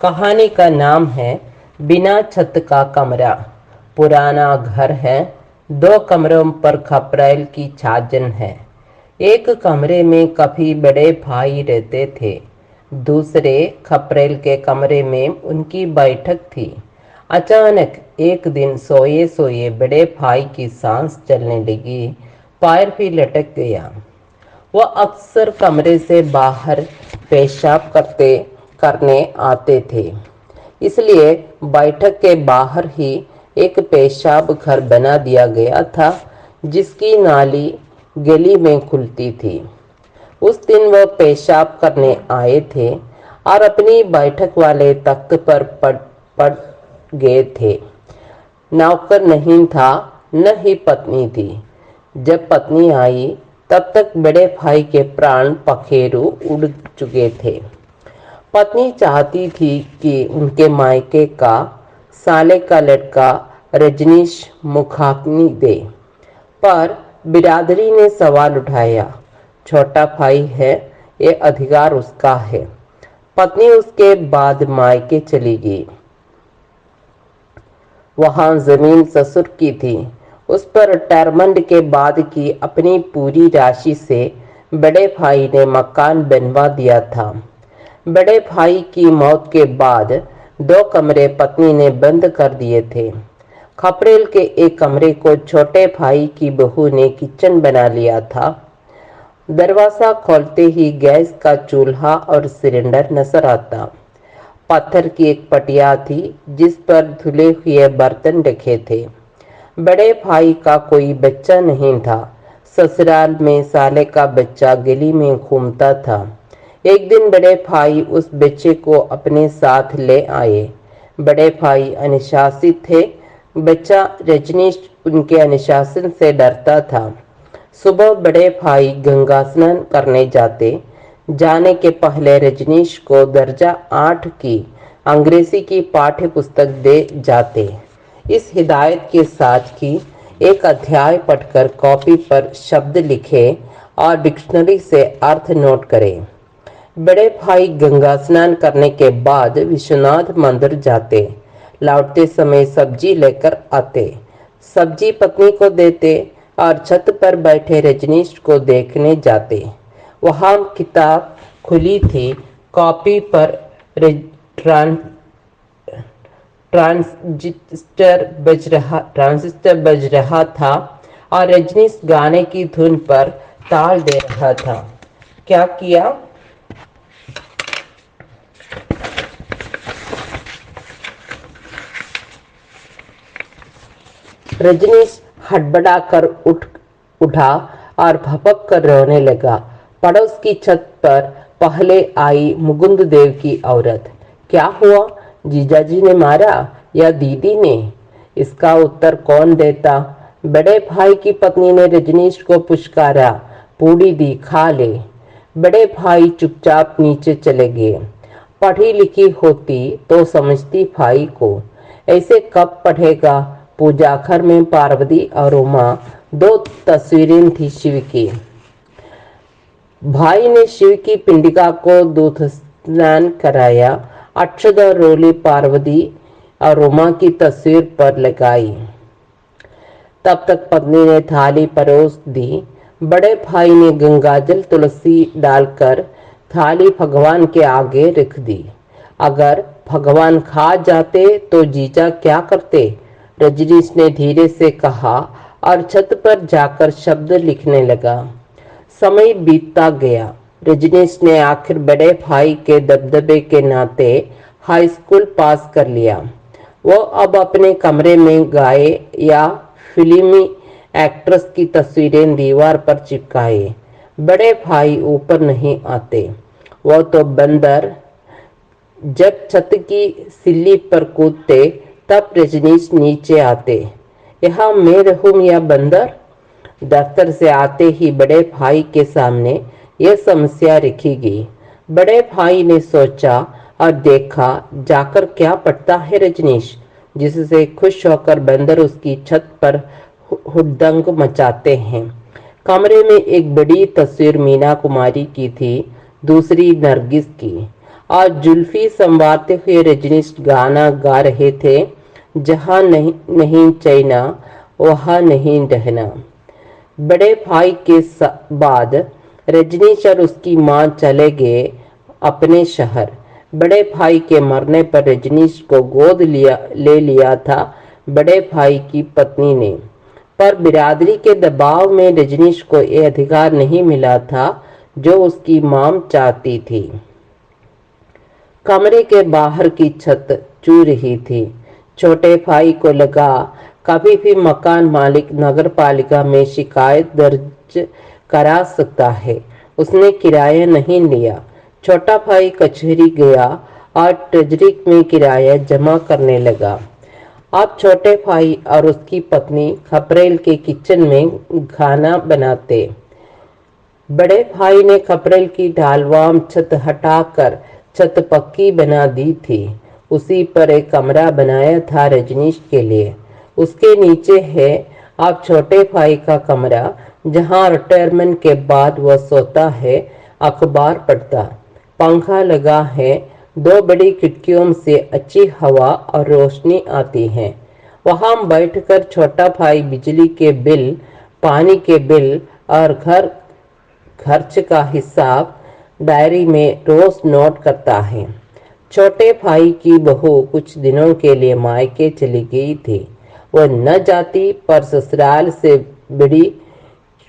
कहानी का नाम है बिना छत का कमरा। पुराना घर है, दो कमरों पर खपरेल की छाजन है। एक कमरे में काफी बड़े भाई रहते थे, दूसरे खपरेल के कमरे में उनकी बैठक थी। अचानक एक दिन सोए सोए बड़े भाई की सांस चलने लगी, पैर भी लटक गया। वह अक्सर कमरे से बाहर पेशाब करने आते थे, इसलिए बैठक के बाहर ही एक पेशाब घर बना दिया गया था, जिसकी नाली गली में खुलती थी। उस दिन वह पेशाब करने आए थे और अपनी बैठक वाले तख्त पर पड़ गए थे। नौकर नहीं था, न ही पत्नी थी। जब पत्नी आई तब तक बड़े भाई के प्राण पखेरु उड़ चुके थे। पत्नी चाहती थी कि उनके मायके का साले का लड़का रजनीश मुखाग्नि दे, पर बिरादरी ने सवाल उठाया, छोटा भाई है, ये अधिकार उसका है। पत्नी उसके बाद मायके चली गई। वहां जमीन ससुर की थी। उस पर रिटायरमेंट के बाद की अपनी पूरी राशि से बड़े भाई ने मकान बनवा दिया था। बड़े भाई की मौत के बाद दो कमरे पत्नी ने बंद कर दिए थे। खपरेल के एक कमरे को छोटे भाई की बहू ने किचन बना लिया था। दरवाजा खोलते ही गैस का चूल्हा और सिलेंडर नजर आता। पत्थर की एक पटिया थी जिस पर धुले हुए बर्तन रखे थे। बड़े भाई का कोई बच्चा नहीं था। ससुराल में साले का बच्चा गली में घूमता था। एक दिन बड़े भाई उस बच्चे को अपने साथ ले आए। बड़े भाई अनुशासित थे। बच्चा रजनीश उनके अनुशासन से डरता था। सुबह बड़े भाई गंगा स्नान करने जाने के पहले रजनीश को दर्जा 8 की अंग्रेजी की पाठ्य पुस्तक दे जाते। इस हिदायत के साथ कि एक अध्याय पढ़कर कॉपी पर शब्द लिखे और डिक्शनरी से अर्थ नोट करें। बड़े भाई गंगा स्नान करने के बाद विश्वनाथ मंदिर जाते। लौटते समय सब्जी लेकर आते। सब्जी पत्नी को देते और छत पर बैठे रजनीश को देखने जाते। वहां किताब खुली थी। कॉपी पर ट्रांजिस्टर बज रहा था और रजनीश गाने की धुन पर ताल दे रहा था। क्या किया? रजनीश हड़बड़ाकर उठा और भपक कर रोने लगा। पड़ोस की छत पर पहले आई मुकुंद देव की औरत। क्या हुआ? जीजाजी ने मारा या दीदी ने? इसका उत्तर कौन देता? बड़े भाई की पत्नी ने रजनीश को पुचकारा, पूड़ी दी, खा ले। बड़े भाई चुपचाप नीचे चले गए। पढ़ी लिखी होती तो समझती भाई को। ऐसे कब पढ़ेगा? पूजा घर में पार्वती और उमा दो तस्वीरें थी शिव की। भाई ने शिव की पिंडिका को दूध स्नान कराया। अक्षत और रोली पार्वती और उमा की तस्वीर पर लगाई। तब तक पत्नी ने थाली परोस दी। बड़े भाई ने गंगाजल तुलसी डालकर थाली भगवान के आगे रख दी। अगर भगवान खा जाते तो जीजा क्या करते? रजनीश ने धीरे से कहा और छत पर जाकर शब्द लिखने लगा। समय बीतता गया। रजनीश ने आखिर बड़े भाई के दबदबे के नाते हाई स्कूल पास कर लिया। वो अब अपने कमरे में गाए या फिल्मी एक्ट्रेस की तस्वीरें दीवार पर चिपकाए। बड़े भाई ऊपर नहीं आते। वो तो बंदर। जब छत की सिल्ली पर कूदते तब रजनीश नीचे आते। यहाँ मैं रहूं या बंदर? दफ्तर से आते ही बड़े भाई के सामने यह समस्या रखी गई। बड़े भाई ने सोचा और देखा, जाकर क्या पढ़ता है रजनीश, जिससे खुश होकर बंदर उसकी छत पर हुड़दंग मचाते हैं। कमरे में एक बड़ी तस्वीर मीना कुमारी की थी, दूसरी नरगिस की। और जुल्फी संवारते हुए रजनीश गाना गा रहे थे, जहां नहीं नहीं चैना वहां नहीं रहना। बड़े भाई के बाद रजनीश और उसकी मां चले गए अपने शहर। बड़े भाई के मरने पर रजनीश को गोद ले लिया था बड़े भाई की पत्नी ने, पर बिरादरी के दबाव में रजनीश को यह अधिकार नहीं मिला था जो उसकी मां चाहती थी। कमरे के बाहर की छत चू रही थी। छोटे भाई को लगा कभी भी मकान मालिक नगर पालिका में शिकायत दर्ज करा सकता है। उसने किराया नहीं लिया। छोटा भाई कचहरी गया और ट्रेजरी में किराया जमा करने लगा। अब छोटे भाई और उसकी पत्नी खपरेल के किचन में खाना बनाते। बड़े भाई ने खपरेल की ढालवाम छत हटाकर छत पक्की बना दी थी। उसी पर एक कमरा बनाया था रजनीश के लिए। उसके नीचे है अब छोटे भाई का कमरा, जहां रिटायरमेंट के बाद वह सोता है, अखबार पढ़ता। पंखा लगा है। 2 बड़ी खिड़कियों से अच्छी हवा और रोशनी आती है। वहां बैठकर छोटा भाई बिजली के बिल, पानी के बिल और घर खर्च का हिसाब डायरी में रोज नोट करता है। छोटे भाई की बहू कुछ दिनों के लिए मायके चली गई थी। वह न जाती, पर ससुराल से बड़ी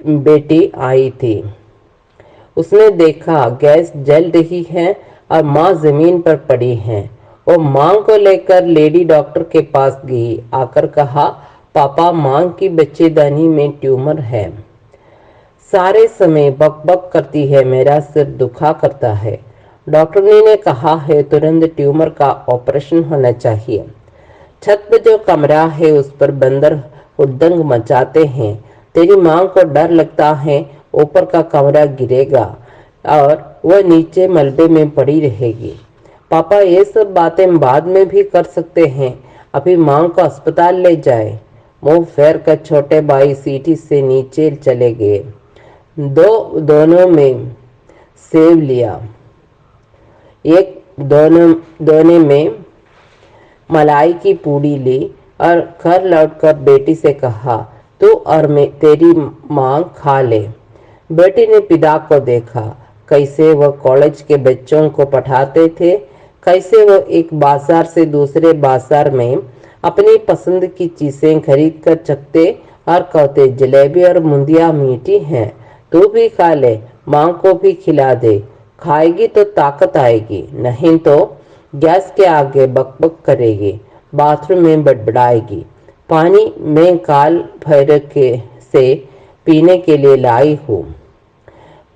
बेटी आई थी। उसने देखा गैस जल रही है और माँ जमीन पर पड़ी है। वो माँ को लेकर लेडी डॉक्टर के पास गई। आकर कहा, पापा, माँ की बच्चेदानी में ट्यूमर है। सारे समय बक बक करती है, मेरा सिर दुखा करता है। डॉक्टर ने कहा है तुरंत ट्यूमर का ऑपरेशन होना चाहिए। छत पर जो कमरा है उस पर बंदर हुड़दंग मचाते हैं। तेरी माँ को डर लगता है ऊपर का कमरा गिरेगा और वह नीचे मलबे में पड़ी रहेगी। पापा, ये सब बातें बाद में भी कर सकते हैं, अभी माँ को अस्पताल ले जाए। मुंह फेर कर छोटे भाई सीटी से नीचे चले गए। दोनों में सेव लिया। एक दोने में मलाई की पूड़ी ली और घर लौटकर बेटी से कहा, तू और मैं तेरी माँ खा ले। बेटी ने पिता को देखा, कैसे वह कॉलेज के बच्चों को पढ़ाते थे, कैसे वह एक बाजार से दूसरे बाजार में अपनी पसंद की चीजें खरीद कर चखते और कहते, जलेबी और मुंदिया मीठी हैं, तू भी खा ले, माँ को भी खिला दे। खाएगी तो ताकत आएगी, नहीं तो गैस के आगे बकबक करेगी, बाथरूम में बड़बड़ाएगी। पानी में काल भैरव से पीने के लिए लाई हूँ।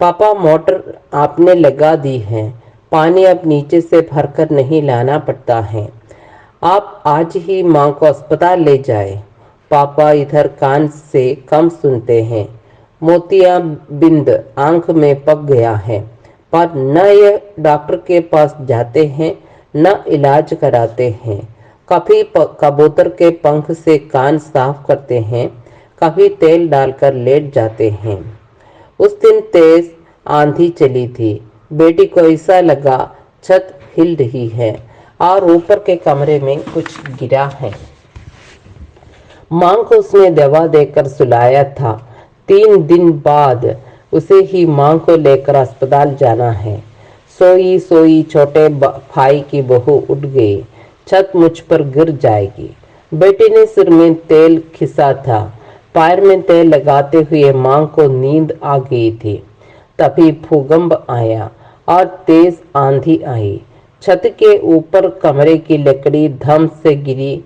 पापा, मोटर आपने लगा दी है, पानी अब नीचे से भरकर नहीं लाना पड़ता है। आप आज ही माँ को अस्पताल ले जाए। पापा इधर कान से कम सुनते हैं। मोतियाबिंद आंख में पक गया है, पर न ये डॉक्टर के पास जाते हैं न इलाज कराते हैं। कभी कबूतर के पंख से कान साफ करते हैं, कभी तेल डालकर लेट जाते हैं। उस दिन तेज आंधी चली थी। बेटी को ऐसा लगा छत हिल रही है और ऊपर के कमरे में कुछ गिरा है। मां को उसने दवा देकर सुलाया था। 3 दिन बाद उसे ही मां को लेकर अस्पताल जाना है। सोई सोई छोटे भाई की बहू उठ गई, छत मुझ पर गिर जाएगी। बेटी ने सिर में तेल खिसा था। पैर में तेल लगाते हुए मां को नींद आ गई थी। तभी भूकंप आया और तेज आंधी आई। छत के ऊपर कमरे की लकड़ी धम से गिरी,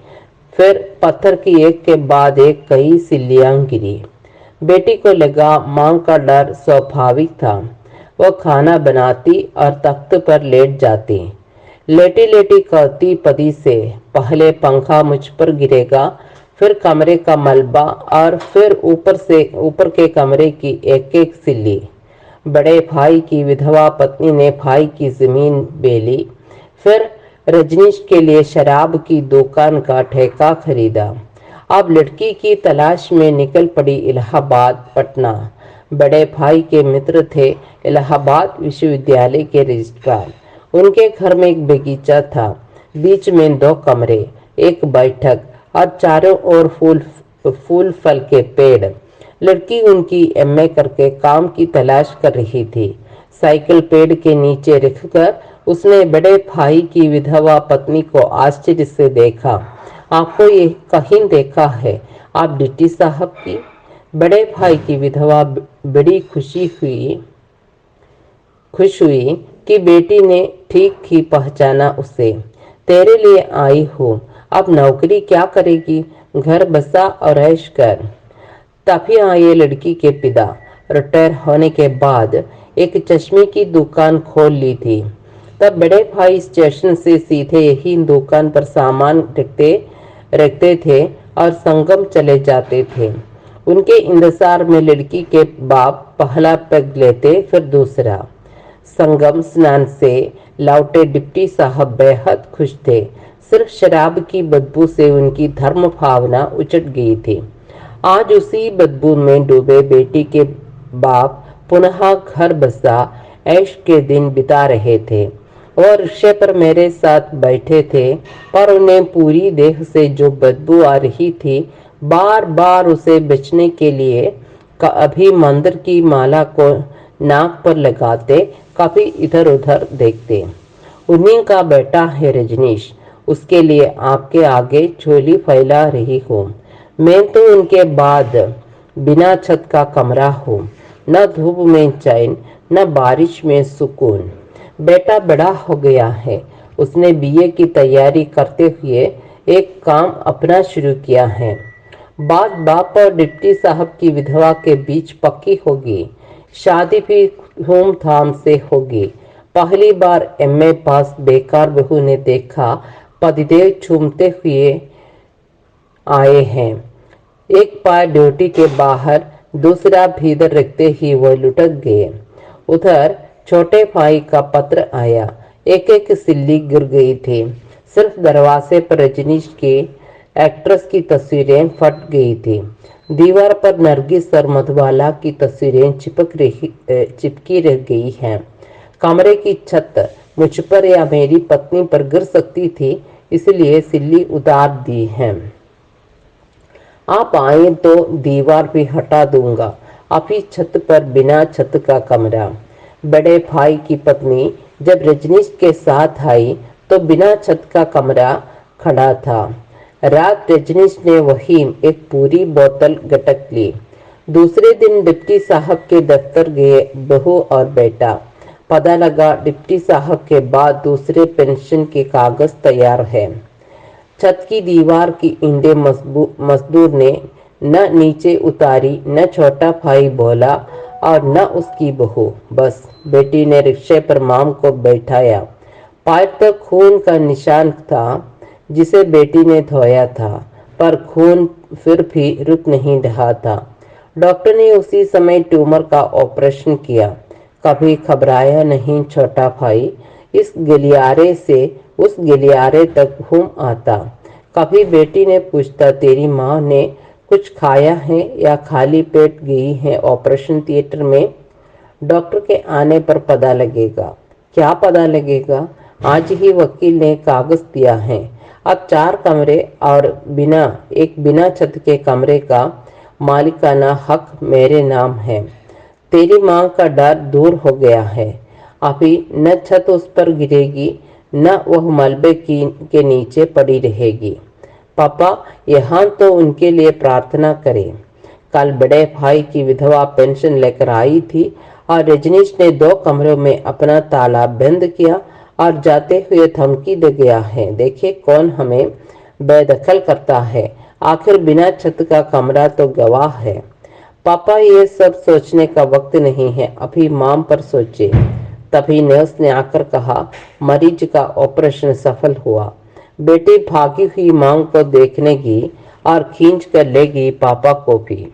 फिर पत्थर की एक के बाद एक कई सिल्लियां गिरी। बेटी को लगा मां का डर स्वाभाविक था। वह खाना बनाती और तख्त पर लेट जाती। लेटी लेटी कहती पति से, पहले पंखा मुझ पर गिरेगा, फिर कमरे का मलबा और फिर ऊपर के कमरे की एक एक सिल्ली। बड़े भाई की विधवा पत्नी ने भाई की जमीन बेली, फिर रजनीश के लिए शराब की दुकान का ठेका खरीदा। अब लड़की की तलाश में निकल पड़ी इलाहाबाद, पटना। बड़े भाई के मित्र थे इलाहाबाद विश्वविद्यालय के रजिस्ट्रार। उनके घर में एक बगीचा था, बीच में 2 कमरे, एक बैठक और चारों ओर फूल फल के पेड़। लड़की उनकी एमए करके काम की तलाश कर रही थी। साइकिल पेड़ के नीचे रखकर उसने बड़े भाई की विधवा पत्नी को आश्चर्य से देखा। आपको ये कहीं देखा है आप डिप्टी साहब की? बड़े भाई की विधवा बड़ी खुश हुई कि बेटी ने ठीक ही पहचाना उसे। तेरे लिए आई हूँ। अब नौकरी क्या करेगी? घर बसा और ऐश कर। तभी आए लड़की के पिता। रिटायर होने के बाद एक चश्मे की दुकान खोल ली थी। तब बड़े भाई स्टेशन से सीधे यही दुकान पर सामान रखते थे और संगम चले जाते थे। उनके इंतजार में लड़की के बाप पहला पैग लेते, फिर दूसरा। संगम स्नान से लौटे डिप्टी साहब बेहद खुश थे। सिर्फ शराब की बदबू से उनकी धर्म भावना उचट गई थी। आज उसी बदबू में डूबे बेटी के बाप पुनः घर बसा ऐश के दिन बिता रहे थे। वह रिक्शे पर मेरे साथ बैठे थे, पर उन्हें पूरी देह से जो बदबू आ रही थी, बार बार उसे बचने के लिए कभी मंदिर की माला को नाक पर लगाते, कभी इधर उधर देखते। उन्हीं का बेटा है रजनीश, उसके लिए आपके आगे झोली फैला रही हूँ। मैं तो उनके बाद बिना छत का कमरा हूँ, न धूप में चैन, न बारिश में सुकून। बेटा बड़ा हो गया है, उसने बीए की तैयारी करते हुए एक काम अपना शुरू किया है। बात बाप और डिप्टी साहब की विधवा के बीच पक्की होगी। शादी भी धूमधाम से होगी। पहली बार एमए पास बेकार बहू ने देखा पतिदेव चूमते हुए आए हैं। एक पैर ड्यूटी के बाहर, दूसरा भीतर रखते ही वह लुढ़क गए। उधर छोटे भाई का पत्र आया। एक एक सिल्ली गिर गई थी। सिर्फ दरवाजे पर रजनीश के एक्ट्रेस की तस्वीरें फट गई थी। दीवार पर नरगिस और मधुबाला की तस्वीरें चिपकी रह गई हैं। कमरे की छत मुझ पर या मेरी पत्नी पर गिर सकती थी, इसलिए सिल्ली उतार दी है। आप आए तो दीवार भी हटा दूंगा। अभी छत पर बिना छत का कमरा। बड़े भाई की पत्नी जब रजनीश के साथ आई तो बिना छत का कमरा खड़ा था। रात रजनीश ने वही एक पूरी बोतल गटक ली। दूसरे दिन डिप्टी साहब के दफ्तर गए बहू और बेटा। पता लगा डिप्टी साहब के बाद दूसरे पेंशन के कागज तैयार है। छत की दीवार की ईंटें मजदूर ने न नीचे उतारी, न छोटा भाई बोला और न उसकी बहू। बस बेटी ने रिक्शे पर माम को बैठाया। पैर तक खून का निशान था जिसे बेटी ने धोया था, पर खून फिर भी रुक नहीं रहा था। डॉक्टर ने उसी समय ट्यूमर का ऑपरेशन किया। कभी घबराया नहीं छोटा भाई। इस गलियारे से उस गलियारे तक घूम आता। कभी बेटी ने पूछता, तेरी माँ ने कुछ खाया है या खाली पेट गई है ऑपरेशन थिएटर में? डॉक्टर के आने पर पता लगेगा। क्या पता लगेगा? आज ही वकील ने कागज दिया है। अब 4 कमरे और बिना छत के कमरे का मालिकाना हक मेरे नाम है। तेरी माँ का डर दूर हो गया है। अभी न छत उस पर गिरेगी, न वह मलबे के नीचे पड़ी रहेगी। पापा यहाँ तो उनके लिए प्रार्थना करें। कल बड़े भाई की विधवा पेंशन लेकर आई थी और रजनीश ने 2 कमरों में अपना ताला बंद किया और जाते हुए धमकी दे गया है, देखे कौन हमें बेदखल करता है। आखिर बिना छत का कमरा तो गवाह है। पापा ये सब सोचने का वक्त नहीं है, अभी माम पर सोचे। तभी नर्स ने आकर कहा, मरीज का ऑपरेशन सफल हुआ। बेटी भागी हुई मां को देखने गई और खींच कर ले गई पापा को भी।